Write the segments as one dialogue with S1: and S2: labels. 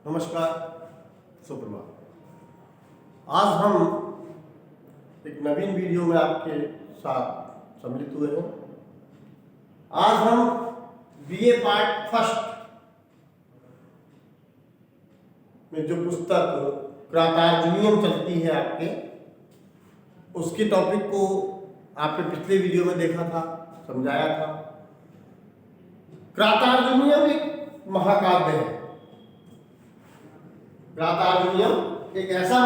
S1: नमस्कार, सुप्रभात। आज हम एक नवीन वीडियो में आपके साथ सम्मिलित हुए हैं। आज हम बीए पार्ट फर्स्ट में जो पुस्तक क्रातार्जुनीयम चलती है आपके, उसके टॉपिक को आपने पिछले वीडियो में देखा था, समझाया था। क्रातार्जुनीयम एक महाकाव्य है। क्रातार्जुनीयम एक ऐसा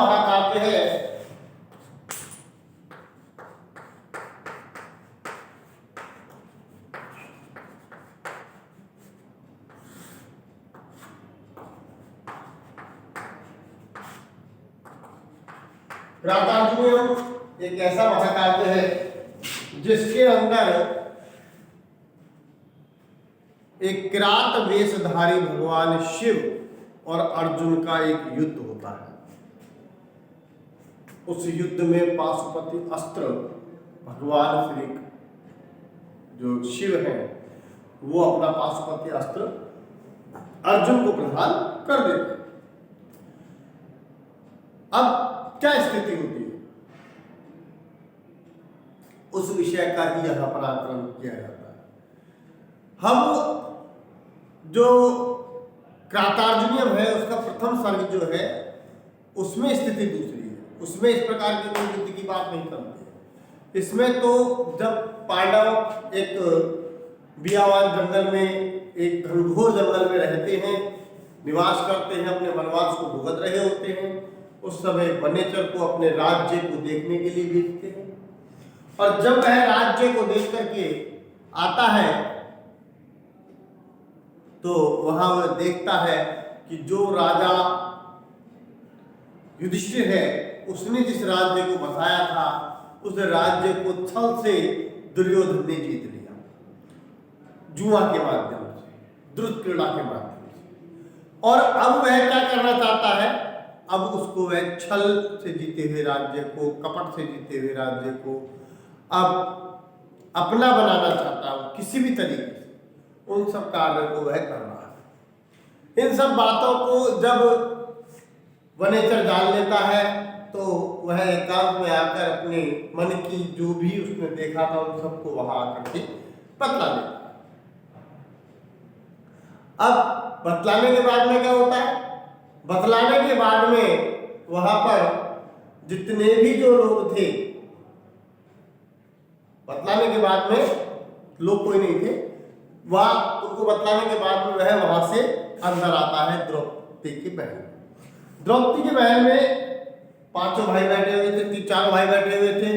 S1: महाकाव्य है जिसके अंदर एक किरात वेशधारी भगवान शिव और अर्जुन का एक युद्ध होता है। उस युद्ध में पाशुपति अस्त्र भगवान श्री जो शिव हैं वो अपना पाशुपति अस्त्र अर्जुन को प्रदान कर देते हैं। अब क्या स्थिति होती है, उस विषय का ही यहां पर आकलन किया जाता है। हम जो क्रातार्जुनीयम है उसका प्रथम सर्ग जो है उसमें स्थिति दूसरी है। उसमें इस प्रकार की कोई युद्ध की बात नहीं करते हैं। इसमें तो जब पांडव एक बियावान जंगल में, एक घनघोर जंगल में रहते हैं, निवास करते हैं, अपने वनवास को भुगत रहे होते हैं, उस समय वनेचर को अपने राज्य को देखने के लिए भेजते हैं। और जब वह राज्य को देख करके आता है तो वहां वह देखता है कि जो राजा युधिष्ठिर है उसने जिस राज्य को बसाया था उस राज्य को छल से दुर्योधन ने जीत लिया, जुआ के माध्यम से, द्रुत क्रीड़ा के माध्यम से। और अब वह क्या करना चाहता है, अब उसको वह छल से जीते हुए राज्य को, कपट से जीते हुए राज्य को अब अपना बनाना चाहता है किसी भी तरीके से। उन सब कार्यों को वह कर रहा है। इन सब बातों को जब वनेचर जान लेता है तो वह एकांत में आकर अपने मन की जो भी उसने देखा था उन सबको वहां आकर के बतला देता है। अब बतलाने के बाद में क्या होता है, बतलाने के बाद में वहां पर जितने भी जो लोग थे, बतलाने के बाद में लोग कोई नहीं थे, वह उनको बतलाने के बाद में वह वहां से अंदर आता है द्रौपदी के महल। द्रौपदी के महल में पांचों भाई बैठे हुए थे, चार भाई बैठे हुए थे,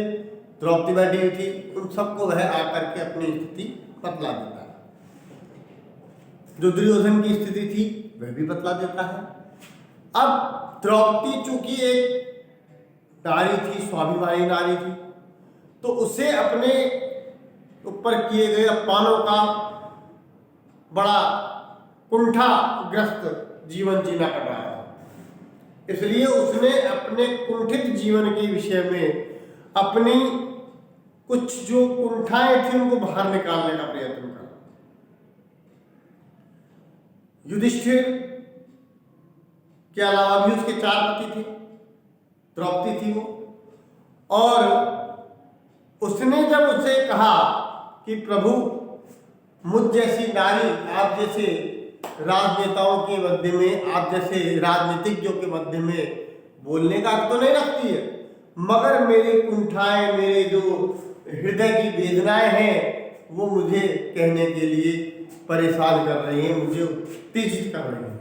S1: द्रौपदी बैठी हुई थी। उन सबको वह आकर के अपनी स्थिति बतला देता है। जो दुर्योधन की स्थिति थी वह भी बतला देता है। अब द्रौपदी चूंकि एक नारी थी, स्वाभिमानी नारी थी, तो उसे अपने ऊपर किए गए अपमानों का बड़ा कुंठाग्रस्त जीवन जीना पड़ रहा था। इसलिए उसने अपने कुंठित जीवन के विषय में अपनी कुछ जो कुंठाएं थी उनको बाहर निकालने का प्रयत्न करा। युधिष्ठिर के अलावा भी उसके चार पति थे, द्रौपदी थी वो, और उसने जब उसे कहा कि प्रभु मुझ जैसी नारी, आप जैसे राजनेताओं के मध्य में, आप जैसे राजनीतिज्ञों के मध्य में बोलने का हक तो नहीं रखती है, मगर मेरी कुंठाएं, मेरे जो हृदय की वेदनाएं हैं वो मुझे कहने के लिए परेशान कर रही हैं, मुझे उत्तेजित कर रही हैं।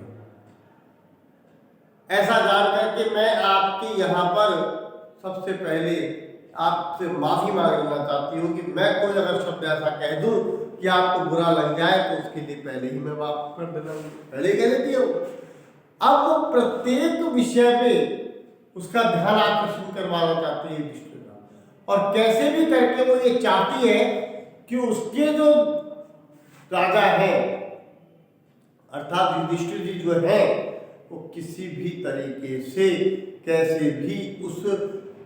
S1: ऐसा जान करके मैं आपकी यहाँ पर सबसे पहले आपसे माफी मांगना चाहती हूँ कि मैं कोई अगर शब्द ऐसा कह दूं कि आपको बुरा लग जाए तो उसके लिए पहले ही मैं माफ कर देना, पहले ही कह देती हूँ। अब वो प्रत्येक विषय पे उसका ध्यान आकर्षण करवाना चाहती है युधिष्ठिर का, और कैसे भी करके वो ये चाहती है कि उसके जो राजा हैं अर्थात युधिष्ठिर जी जो है वो किसी भी तरीके से कैसे भी उस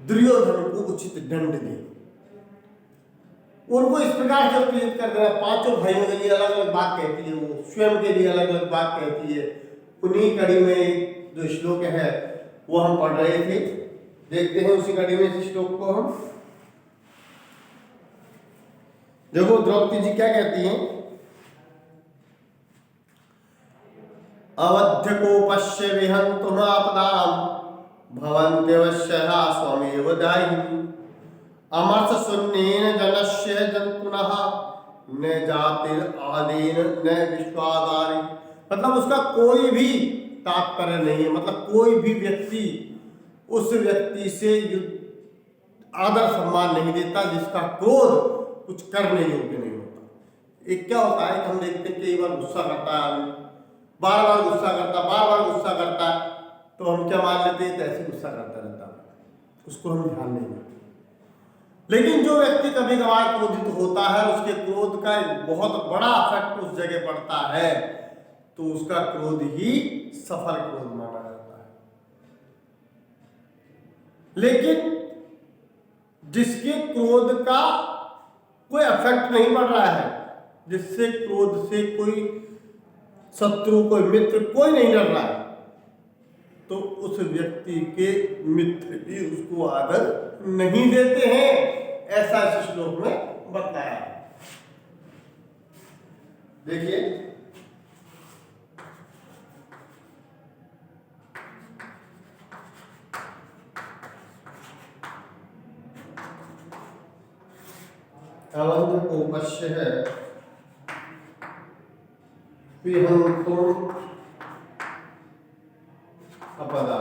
S1: दुर्योधन को उचित दंड दे। उनको इस प्रकार से प्रेरित कर देना। पांचों भाइयों के लिए अलग अलग बात कहती है, वो स्वयं के लिए अलग अलग बात कहती है, उन्हीं कड़ी में जो श्लोक है वो हम पढ़ रहे थे, देखते हैं उसी कड़ी में इस श्लोक को हम। देखो द्रौपदी जी क्या कहती हैं, अवध्य को पश्य विहंतुमापदाम भवन्त्यवश्यः स्वमेव दायिनी अमर्थ शून्येन जनस्य जंतुनः न जातिर आदीन न विश्वादारी। मतलब उसका कोई भी तात्पर्य नहीं है, मतलब कोई भी व्यक्ति उस व्यक्ति से आदर सम्मान नहीं देता जिसका क्रोध कुछ करने योग्य नहीं होता। एक क्या होता है कि हम देखते हैं कई बार गुस्सा करता है आदमी, बार बार गुस्सा करता है, तो हम क्या मान लेते हैं, ऐसे गुस्सा करता रहता है, उसको हम ध्यान नहीं देते। लेकिन जो व्यक्ति कभी कभार क्रोधित होता है, उसके क्रोध का एक बहुत बड़ा इफेक्ट उस जगह पड़ता है, तो उसका क्रोध ही सफल क्रोध माना जाता है। लेकिन जिसके क्रोध का कोई इफेक्ट नहीं पड़ रहा है, जिससे क्रोध से कोई शत्रु, कोई मित्र, कोई नहीं डर रहा है, तो उस व्यक्ति के मित्र भी उसको आदर नहीं देते हैं, ऐसा इस श्लोक में बताया है। देखिए अवध को पश्य है विहंतुम अपदा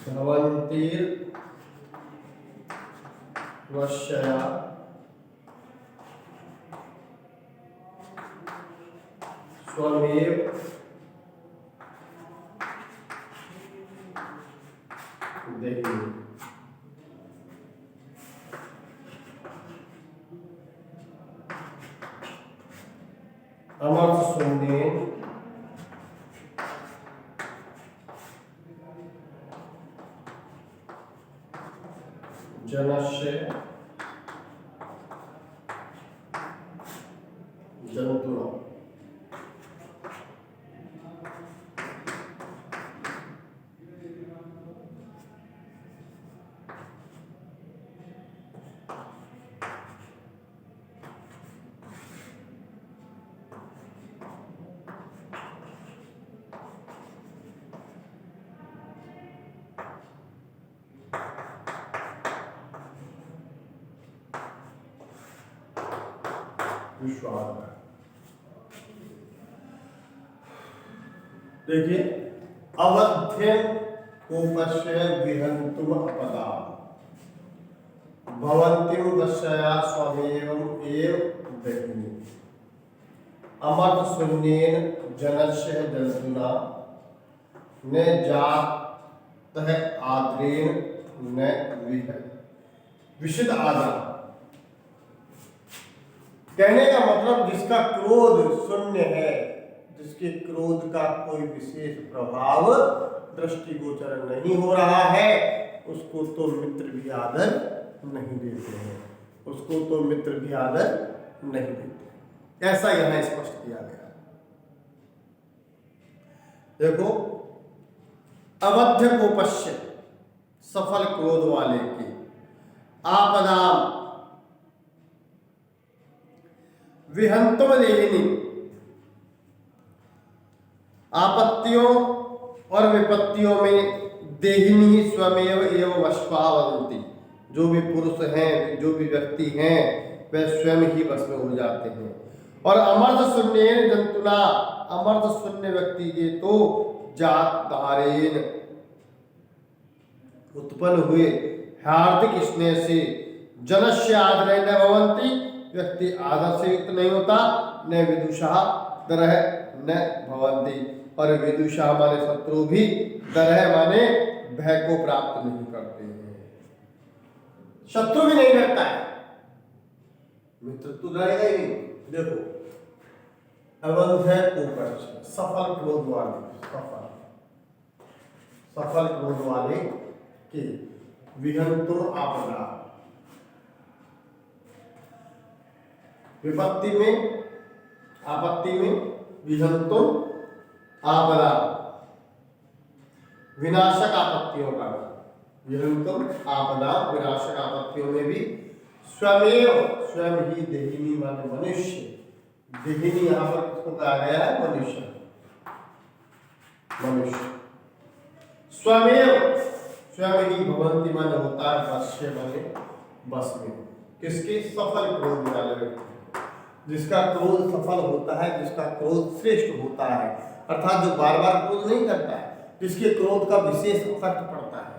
S1: भवन्तिर वश्यया स्वमेव देहि। अमर्थ शून्येन जनस्य जंतुना। विश्वास। देखिए अवध्य कोपस्य विहंतुम अपदा भवन्तिम वश्यया स्वमेवं एव दहिनी अमर्थ शून्येन जनस्य जंतुना न जातः आद्रेण न विशद आदर। कहने का मतलब जिसका क्रोध शून्य है, जिसके क्रोध का कोई विशेष प्रभाव दृष्टिगोचर नहीं हो रहा है, उसको तो मित्र भी आदर नहीं देते हैं, उसको तो मित्र भी आदर नहीं देते। ऐसा यहां स्पष्ट किया गया। देखो अवध्य को पश्य, सफल क्रोध वाले की आपदाम विहंतुम देहिनी, आपत्तियों और विपत्तियों में देहिनी स्वमेव एव वश्वावन्ति, जो भी पुरुष हैं, जो भी व्यक्ति हैं, वे स्वयं ही वश में हो जाते हैं। और अमर्थ शून्येन जंतुना, अमर्थ शून्य व्यक्ति के तो जात धारेन उत्पन्न हुए हार्दिक स्नेह से जनस्य आदरेण न भवन्ति, व्यक्ति आदर से युक्त नहीं होता, न विदुषा दरह न भवन्ति, और विदुषा माने शत्रु भी दरह माने भय को प्राप्त नहीं करते हैं। शत्रु भी नहीं डरता है, मित्र तो डरेगा ही नहीं। देखो अवध्य कोपस्य, सफल क्रोध वाले, सफल क्रोध वाले के विहंतुर आपदा। विपत्ति में, आपत्ति में विहंतुर आपदा, विनाशक आपत्तियों का, विहंतुर आपदा विनाशक आपत्तियों में भी स्वयं, स्वयं ही देहिनी माने मनुष्य, देहिनी यहाँ पर किसको कहा गया है? मनुष्य, मनुष्य स्वयं, स्वयं ही भवंती मन होता है वश्य माने बस में, किसके? सफल क्रोध वाले व्यक्ति, जिसका क्रोध सफल होता है, जिसका क्रोध श्रेष्ठ होता है, अर्थात जो बार बार क्रोध नहीं करता है, जिसके क्रोध का विशेष इफेक्ट पड़ता है।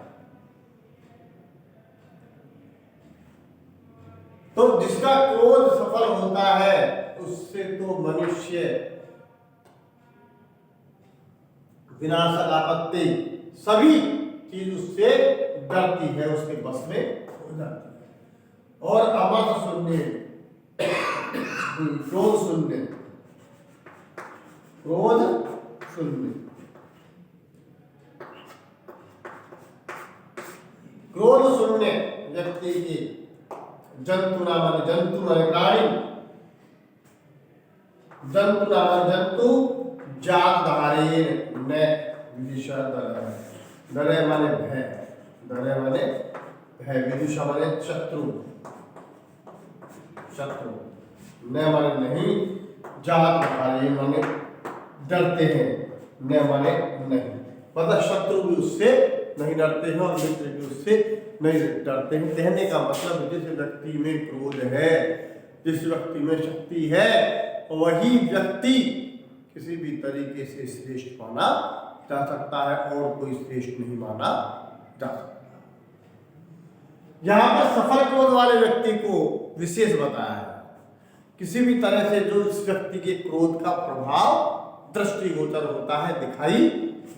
S1: तो जिसका क्रोध सफल होता है उससे तो मनुष्य विनाशक आपत्ति सभी चीज उससे डरती है, उसके बस में हो जाती है। और अमर्थ शून्य, क्रोध शून्य, क्रोध शून्य, क्रोध शून्य व्यक्ति की जंतु नाम, जंतु माने प्राणी, जंतु नाम जंतु जात धारे न विदिशा डरे, डरे माने भय, डरे माने भय, विदिशा माने शत्रु, शत्रु, न माने नहीं, जात धारे माने डरते हैं, न माने नहीं, मतलब शत्रु भी उससे नहीं डरते हैं और मित्र भी उससे नहीं डरते हैं। कहने का मतलब जिस व्यक्ति में क्रोध है, जिस व्यक्ति में शक्ति है, वही व्यक्ति किसी भी तरीके से श्रेष्ठ माना जा सकता है और कोई श्रेष्ठ नहीं माना जा सकता। यहाँ पर सफल क्रोध वाले व्यक्ति को विशेष बताया है, किसी भी तरह से जो इस व्यक्ति के क्रोध का प्रभाव दृष्टिगोचर होता है, दिखाई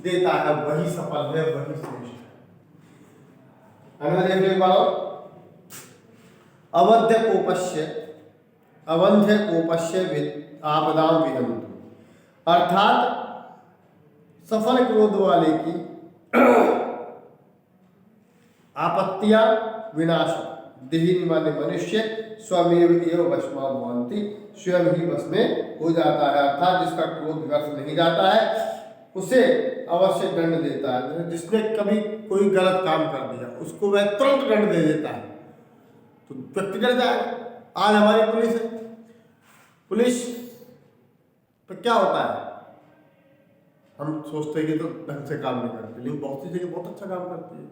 S1: देता है, वही सफल है, वही श्रेष्ठ है। देख लो अवध्य कोपस्य, अवध्य कोपस्य आपदाम विहंतु, अर्थात सफल क्रोध वाले की आपत्तियां विनाश, देहिनी माने मनुष्य स्वमेव एव वशमा भवन्ति, स्वयं ही वश में हो जाता है, अर्थात जिसका क्रोध व्यर्थ नहीं जाता है उसे अवश्य दंड देता है। जिसने कभी कोई गलत काम कर दिया उसको वह तुरंत दंड दे देता है, तो व्यक्ति डर जाएगा। आज हमारी पुलिस है, पुलिस तो क्या होता है, हम सोचते हैं कि तो ढंग से काम नहीं करती, लेकिन बहुत सी जगह बहुत अच्छा काम करती है,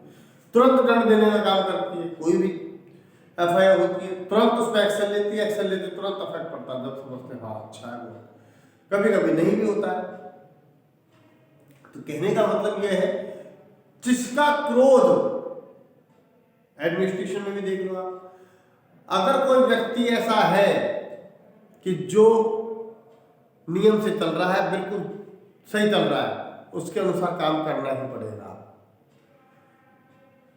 S1: तुरंत दंड देने का काम करती है। कोई भी एफआईआर होती है तुरंत उस पर एक्शन लेती है, एक्शन लेते तुरंत इफेक्ट पड़ता है, जब समझते हैं हाँ अच्छा है वो। कभी कभी नहीं भी होता है। तो कहने का मतलब यह है जिसका क्रोध, एडमिनिस्ट्रेशन में भी देख लो आप, अगर कोई व्यक्ति ऐसा है कि जो नियम से चल रहा है, बिल्कुल सही चल रहा है, उसके अनुसार काम करना ही पड़ेगा।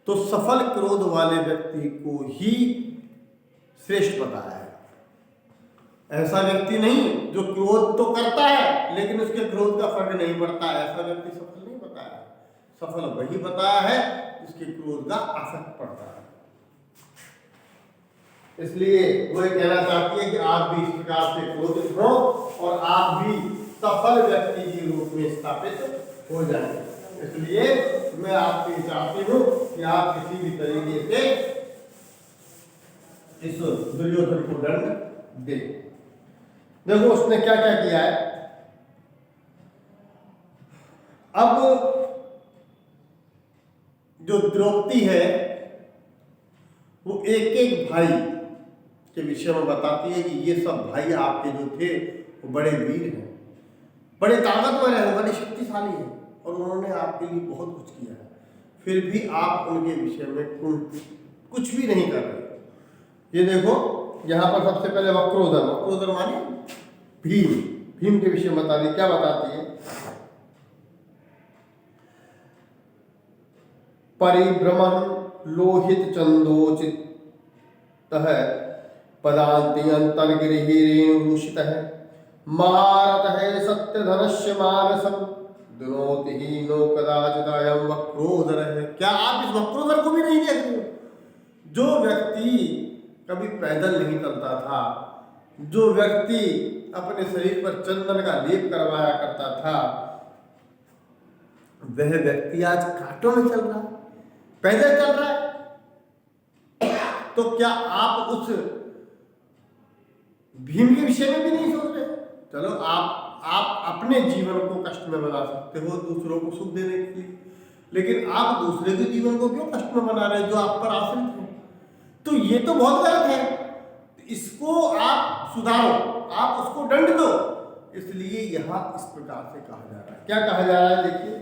S1: तो सफल क्रोध वाले व्यक्ति को ही श्रेष्ठ बताया है। ऐसा व्यक्ति नहीं जो क्रोध तो करता है लेकिन उसके क्रोध का फर्क नहीं पड़ता है, ऐसा व्यक्ति सफल नहीं बताया। सफल वही बताया है जिसके क्रोध का असर पड़ता है। इसलिए वो ये कहना चाहती है कि आप भी इस प्रकार से क्रोधित हो और आप भी सफल व्यक्ति के रूप में स्थापित हो जाएं। इसलिए मैं आपसे चाहती हूँ कि आप किसी भी तरीके से इस दुर्योधन को दंड दें। देखो उसने क्या क्या किया है। अब जो द्रौपदी है वो एक एक भाई के विषय में बताती है कि ये सब भाई आपके जो थे वो बड़े वीर हैं, बड़े ताकतवर हैं, बड़े शक्तिशाली हैं और उन्होंने आपके लिए बहुत कुछ किया है, फिर भी आप उनके विषय में कुछ भी नहीं कर रहे। ये देखो यहाँ पर सबसे पहले वक्रोदर, वक्रोदर माने भीम, भीम के विषय में बता दी। क्या बताती है? परिभ्रमण लोहित चंदोचित पदांति अंतर्गृहीरेणुषित है, मारत है सत्य धनस्य मानसम दुनोति हीनो कदाचिदायं वक्रोदरः। क्या आप इस वक्रोदर को भी नहीं देख रहे हो? जो व्यक्ति कभी पैदल नहीं चलता था, जो व्यक्ति अपने शरीर पर चंदन का लेप करवाया करता था, वह व्यक्ति आज कांटों में चल रहा है, पैदल चल रहा है। तो क्या आप उस भीम के विषय में भी नहीं सोच रहे? चलो आप अपने जीवन को कष्ट में बना सकते हो दूसरों को सुख देने के लिए, लेकिन आप दूसरे के जीवन को क्यों कष्ट में बना रहे हैं जो आप पर आश्रित है? तो ये तो बहुत गलत है। इसको आप सुधारो, आप उसको दंड दो। इसलिए यहां इस प्रकार से कहा जा रहा है। क्या कहा जा रहा है देखिए,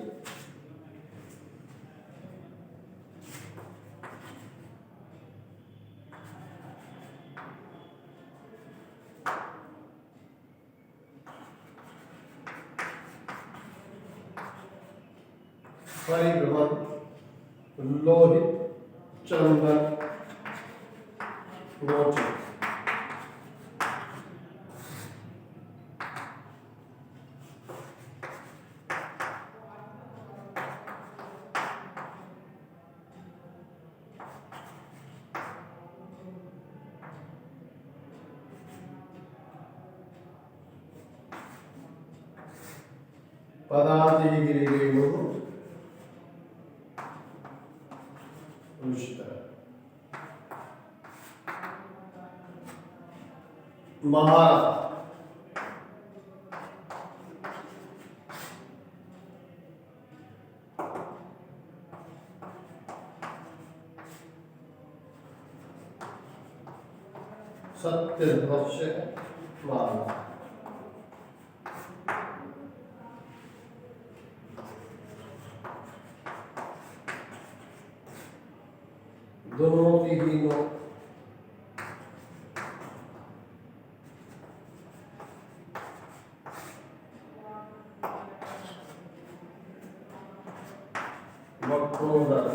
S1: परिभ्रमण लोहित चंदन गोचर। पदार्थ गिरिरेणु महारथ सत्य भक्ष्य महारथ। दोनों की हीनो वक्रोदर।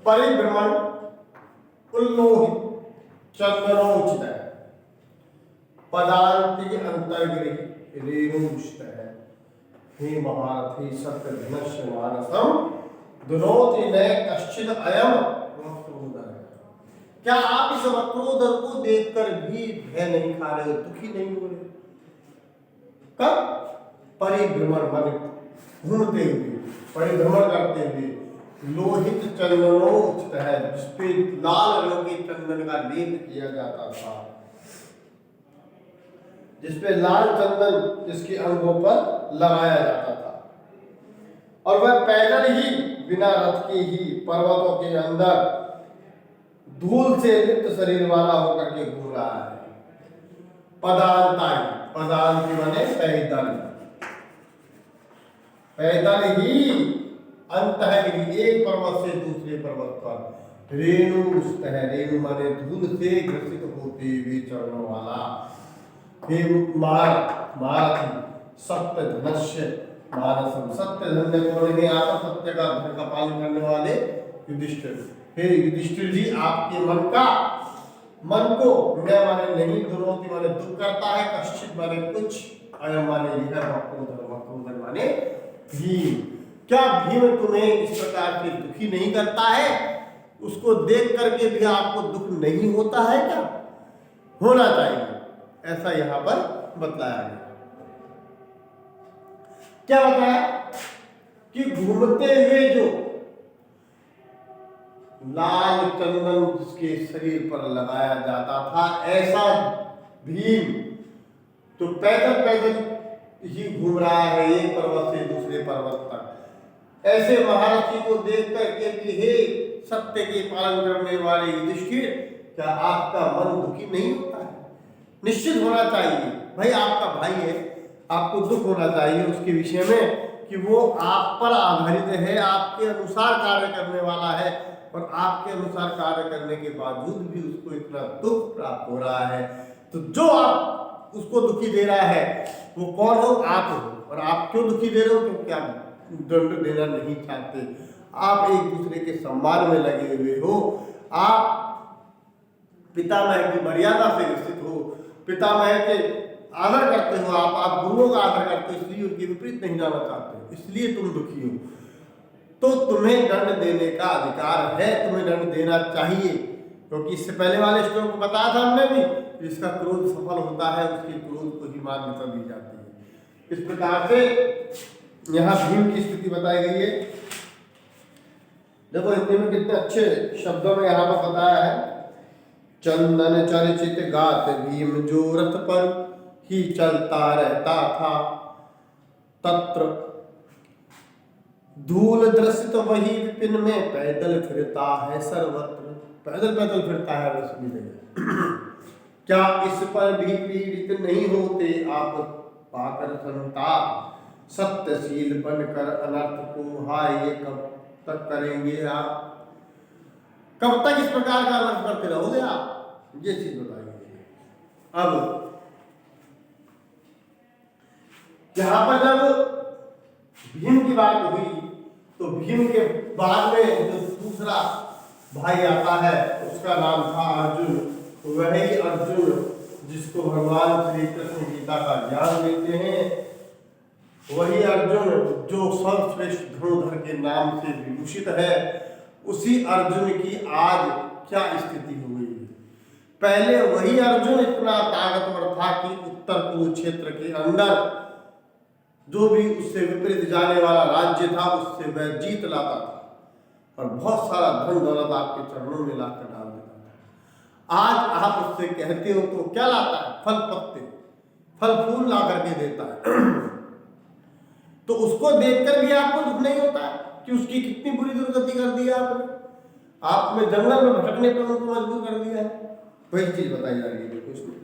S1: परिभ्रमण उल्लोहित चंदनोचित है, पदांति अंतर्गृह रेणुचित है। हे महारथी सत्य धनुष्य मानसम दुनोति नय कश्चिद अयम वक्रोदर। क्या आप इस वक्रोदर को देखकर भी भय नहीं खा रहे हो, दुखी नहीं हो रहे? कब? परिभ्रमण माने घूमते हुए, परिभ्रमण करते हुए, लोहित चंदनोचित है, जिसपे लाल रंग के चंदन का लेप किया जाता था, जिसपे लाल चंदन इसके अंगों पर लगाया जाता था, और वह पैदल ही बिना रथ के ही पर्वतों के अंदर धूल से लिप्त शरीर वाला होकर के घूम रहा है। पदांताई, पदांति माने पैदल, पैदल ही अंतःगिरि, एक पर्वत से दूसरे पर्वत पर, रेणु है, रेणु माने धूल से ग्रसित होते हुए चढ़ने वाला। हे महारथी सत्य धनुष्य मानसम, सत्य धन्य कौन है? आप सत्य का धर्म का पालन करने वाले युधिष्ठिर। हे युधिष्ठिर जी, आपके मन को मैं माने नहीं, दुनोति माने दुख करता है, कश्चित माने कुछ, अयम माने यह, वक्रोदर माने भीम। क्या भीम तुम्हें इस प्रकार से दुखी नहीं करता है? उसको देख करके भी आपको दुख नहीं होता है क्या? होना चाहिए, ऐसा यहां पर बतलाया गया। क्या बताया कि घूमते हुए जो लाल चंदन जिसके शरीर पर लगाया जाता था, ऐसा भीम तो पैदल पैदल ही घूम रहा है एक पर्वत से दूसरे पर्वत तक। ऐसे महारथी को देख करके भी हे सत्य के पालन करने वाले युधिष्ठिर, क्या आपका मन दुखी नहीं होता है? निश्चित होना चाहिए भाई, आपका भाई है, आपको दुख होना चाहिए उसके विषय में कि वो आप पर आधारित है, आपके अनुसार कार्य करने वाला है, और आपके अनुसार कार्य करने के बावजूद भी उसको इतना दुख प्राप्त हो रहा है। तो जो आप उसको दुखी दे रहा है वो कौन हो? आप हो। और आप क्यों दुखी दे रहे हो? क्योंकि आप दंड देना नहीं चाहते, आप एक दूसरे के सम्मान में लगे हुए हो, आप पितामह की मर्यादा से ग्रसित हो, पितामह के आदर करते हो, आप गुरुओं का आदर करते हो, इसलिए उनके विपरीत नहीं जाना चाहते हो, इसलिए तुम दुखी हो, तो तुम्हें दंड देने का अधिकार है, तुम्हें दंड देना चाहिए। क्योंकि इससे पहले वाले श्लोक को बताया था हमने भी, जिसका क्रोध सफल होता है उसके क्रोध को ही मान्यता दी जाती है। इस प्रकार से यहाँ भीम की स्थिति बताई गई है। देखो हिंदी में कितने अच्छे शब्दों में यहाँ पर बताया है। चंदन चर्चित गात भीम जो रथ पर ही चलता रहता था, तत्र धूल दृश्य तो वही विपिन में पैदल फिरता है सर्वत्र। पैदल पैदल फिरता है वो सभी जगह। क्या इस पर भी पीड़ित नहीं होते आप पाकर संताप, सत्यशील बनकर अनर्थ को हाय ये कब तक करेंगे आप। कब तक इस प्रकार का अनर्थ करते रहोगे आप, ये चीज बताइए। अब यहां पर जब भीम की बात हुई तो भीम के बाद में जो दूसरा भाई आता है उसका नाम था अर्जुन। वही अर्जुन जिसको भगवान श्री कृष्ण गीता का ज्ञान देते हैं, वही अर्जुन जो सर्वश्रेष्ठ धनुर्धर के नाम से विभूषित है, उसी अर्जुन की आज क्या स्थिति हो गई है। पहले वही अर्जुन इतना ताकतवर था कि उत्तर कुरुक्षेत्र के अंदर जो भी उससे विपरीत जाने वाला राज्य था उससे वह जीत लाता था और बहुत सारा धन दौलत आपके चरणों में लाकर डाल देता था। आज आप उससे कहते हो तो क्या लाता है, फल पत्ते फल फूल ला करके देता है। तो उसको देखकर भी आपको दुख नहीं होता है कि उसकी कितनी बुरी दुर्गति कर दी है आपने, आपने जंगल में भटकने पर उनको मजबूर कर दिया है। वही चीज बताई जा रही है देखो इसमें।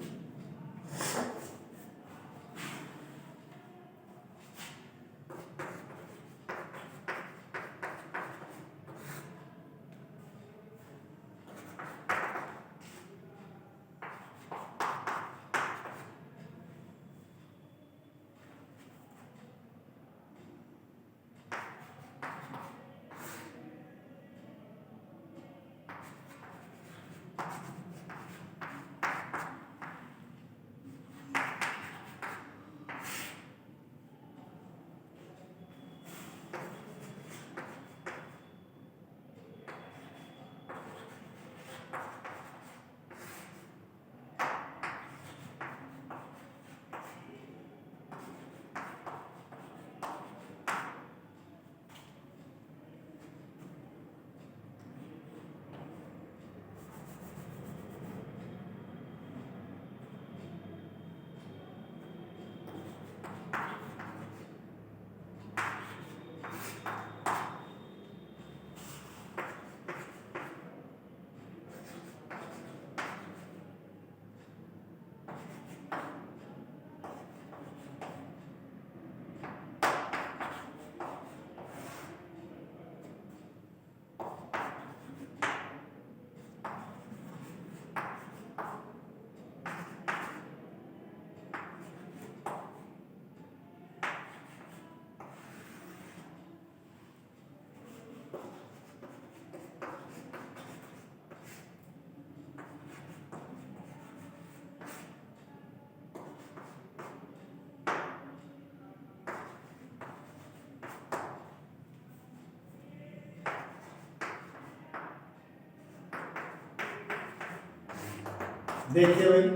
S1: देखिए भाई,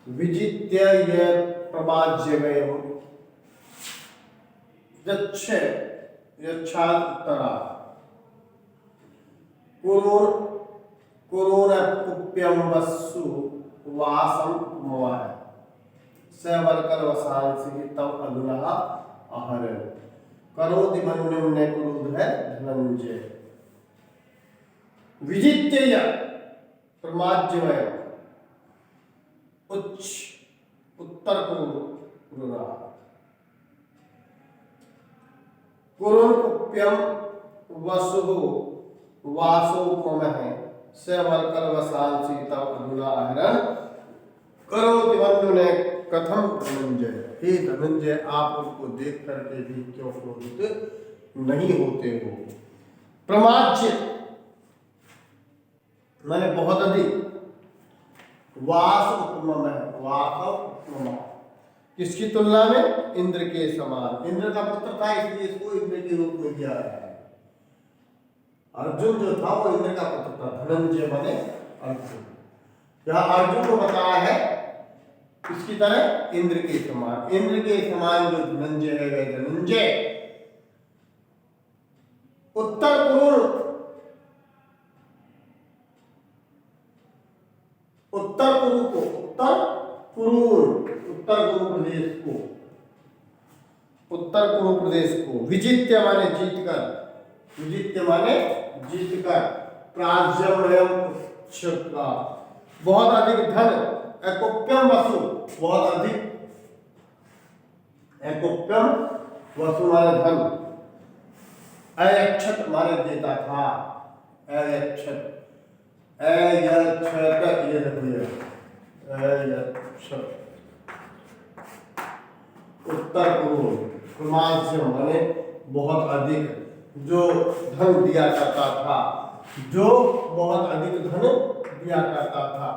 S1: विजित्य ये प्रमाज्य गए हो यच्छे यच्छाद उत्तरा कुरुरपुप्यम वस्सु वासम मवाह सवलकल वसांसि तव अधुना आहर करोति मन्युम ने क्रोध है धनंजय। विजित्य प्रमाज्यमय उच्च उत्तर कुरुप्यम वसु वासोपमः सवलकल वसांसि तव अधुना आहरण करोति मन्युने कथम धनंजय। हे धनंजय, आप उनको देख करके भी क्यों क्रोधित नहीं होते हो। प्रमाज्य मैंने बहुत अधिक, वास उपमम है, वास उपमम। किसकी तुलना में? इंद्र के समान। इंद्र का पुत्र था इसलिए इसको इंद्र के रूप में दिया गया है। अर्जुन जो था वो इंद्र का पुत्र था, धनंजय बने अर्जुन। यहाँ अर्जुन को बताया है किसकी तरह? इंद्र के समान। इंद्र के समान जो धनंजय है वह धनंजय उत्तर कुरु प्रदेश को विजित्य माने जीतकर, विजित्य माने जीतकर, प्राज्यमयम उच्चका बहुत अधिक धन, एकोप्यम वसु बहुत अधिक, एकोप्यम वसु माने धन, अयक्षत माने देता था, अयक्षत अयक्षत ये देखिए अयक्षत। उत्तर पूर्व प्रमाज्य माने बहुत अधिक, जो धन दिया करता था, जो बहुत अधिक धन दिया करता था।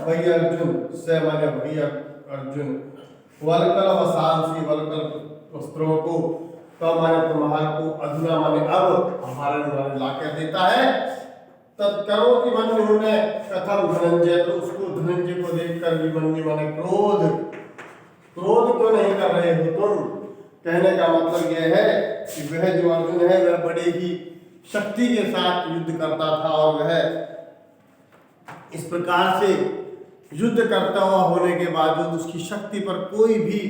S1: वही अर्जुन से माने वही अर्जुन, वलकल वसांसी वलकल वस्त्रों को, तो माने तुम्हार को, अधुना माने अब, हमारे माने लाकर देता है। तत्करो कि मन में कथम धनंजय, तो उसको धनंजय को देखकर विमन्यु माने क्रोध, क्रोध क्यों नहीं कर रहे हो तुम? कहने का मतलब यह है कि वह जो अर्जुन है वह बड़े ही शक्ति के साथ युद्ध करता था और वह इस प्रकार से युद्ध करता हुआ होने के बावजूद उसकी शक्ति पर कोई भी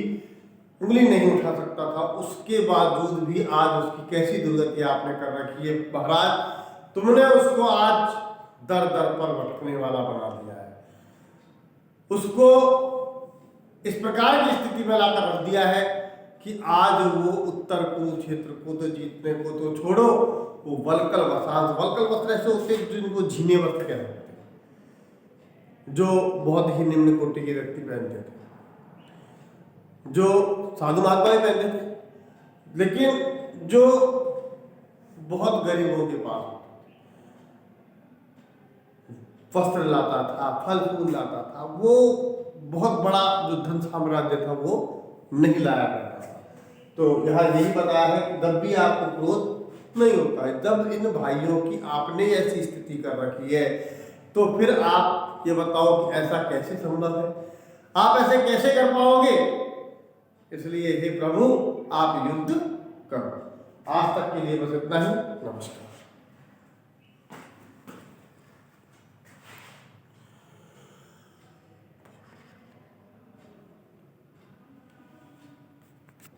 S1: उंगली नहीं उठा सकता था। उसके बावजूद भी आज उसकी कैसी दुर्गति आपने कर रखी है महाराज, तुमने उसको आज दर दर पर भटकने वाला बना दिया है, उसको इस प्रकार की स्थिति में लाकर रख दिया है कि आज वो उत्तर कुरुक्षेत्र को तो जीतने को तो छोड़ो, वो वल्कल वस्त्रांश, वल्कल वस्त्र ऐसे होते हैं जिनको झीने वस्त्र कहते हैं, जो बहुत ही निम्न कोटि के व्यक्ति पहनते थे, जो साधु महात्मा ही पहनते थे, लेकिन जो बहुत गरीबों के पास वस्त्र लाता था, फल फूल लाता था, वो बहुत बड़ा जो धन साम्राज्य था वो नहीं लाया करता था। तो यहाँ यही बताया है कि जब भी आपको क्रोध नहीं होता है, जब इन भाइयों की आपने ऐसी स्थिति कर रखी है, तो फिर आप ये बताओ कि ऐसा कैसे संभव है, आप ऐसे कैसे कर पाओगे? इसलिए हे प्रभु आप युद्ध करो। आज तक के लिए बस इतना ही। नमस्कार।